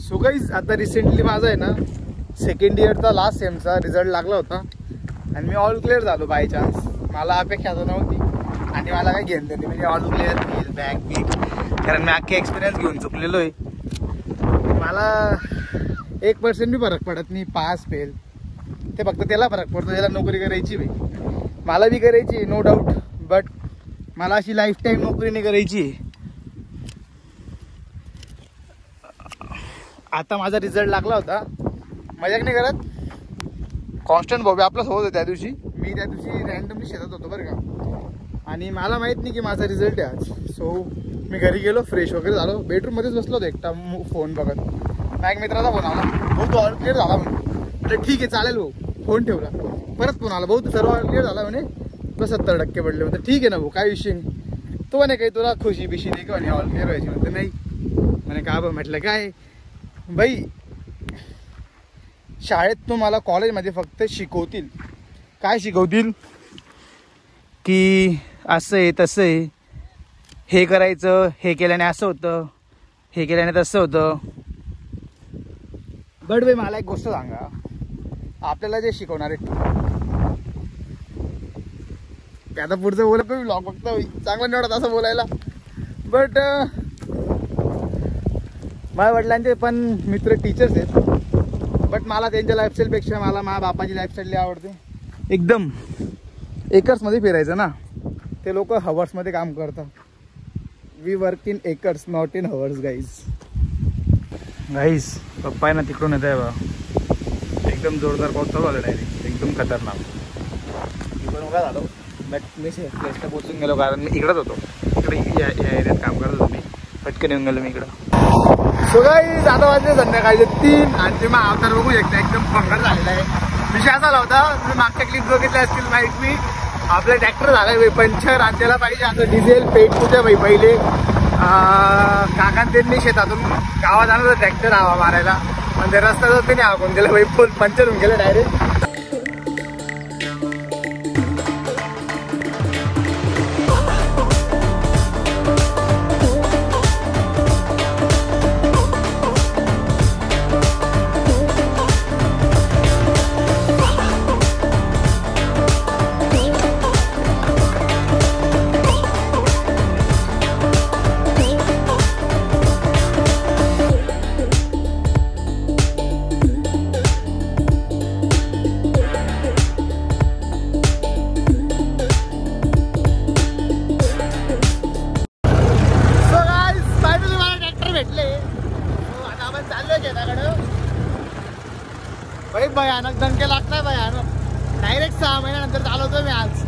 So guys आता recently माझा आहे ना सेकंड इयरचा लास्ट सेमचा रिझल्ट लागला होता आणि मी ऑल क्लिअर झालो बाय चान्स. मला अपेक्षा तर नव्हती आणि मला काही घेणं नाही, म्हणजे ऑल क्लिअर होईल बॅग बिग, कारण मी अख्खे एक्सपिरियन्स घेऊन चुकलेलो आहे. मला 1% बी फरक पडत नाही, पास फेल ते फक्त त्याला फरक पडतो ज्याला नोकरी करायची भाई. मला बी करायची नो डाऊट, बट मला अशी लाईफ टाईम नोकरी नाही करायची. आता माझा रिझल्ट लागला होता, मजाक नाही करत. कॉन्स्टंट भाऊ आपला सोबत होता त्या दिवशी. मी त्या दिवशी रँडमली शेतात होतो बरं का, आणि मला माहीत नाही की माझा रिझल्ट आहे आज. सो मी घरी गेलो, फ्रेश वगैरे झालो, बेडरूममध्येच बसलो होतो एकटा फोन बघत. माझ्या एक मित्राचा फोन आला, भाऊ तू ऑल क्लिअर झाला म्हणे. तर ठीक आहे चालेल भाऊ, फोन ठेवला. परत फोन आला, भाऊ तू सर्व ऑल क्लिअर झाला म्हणे, तुला 70% पडले. म्हणते ठीक आहे ना भाऊ, काय विषय नाही. तो म्हणे काही तुला खुशी बिशी नाही का म्हणे ऑल क्लिअर व्हायची. म्हणते नाही म्हणे का बा. म्हटलं काय बाई, शाळेत तुम्हाला कॉलेजमध्ये फक्त शिकवतील, काय शिकवतील की असं आहे तसं आहे, हे करायचं, हे केल्याने असं होतं, हे केल्याने तसं होतं. बट बाई मला एक गोष्ट सांगा, आपल्याला जे शिकवणार आहे ते आता पुढचं बोलत पण ब्लॉग फक्त चांगलं निवडत असं बोलायला. बट माझ्या वडिलांचे पण मित्र टीचर्स आहेत, बट मला त्यांच्या लाईफस्टाईलपेक्षा मला माझ्या बापाची लाईफस्टाईल आवडते. एकदम एकर्समध्ये फिरायचं ना, ते लोक हवर्समध्ये काम करतात. We work in acres not in hours guys. पप्पा आहे ना तिकडून येत आहे बा, एकदम जोरदार पाऊस चालू आला डायरेक्ट, एकदम खतरनाक. मी पण उगा झालो, बट मी प्लेसला पोचून गेलो, कारण मी इकडंच होतो, इकडे या एरियात काम करत होतो मी. पटकन येऊन गेलो मी इकडं. सो गाईज आता वाजले संध्याकाळचे 3 आणि ते मग अवतार बघू शकता एकदम भंगार झालेला आहे. विषय असा होता, तुम्ही मागच्या क्लिप बघितल्या असतील माहीत मी, आपला ट्रॅक्टर झाला आहे पंचर आणि त्याला पाहिजे आता डिझेल पेट कुठे बाई. पहिले काकां त्यांनी शेतातून गावात आणलं होतं ट्रॅक्टर हवा मारायला, पण ते रस्त्यात त्यांनी हाकून गेलं बाई, फुल पंचर होऊन गेलं डायरेक्ट. भाई भयानक दणके लागताय, भयानक. डायरेक्ट 6 महिन्यानंतर चालवतोय मी आज.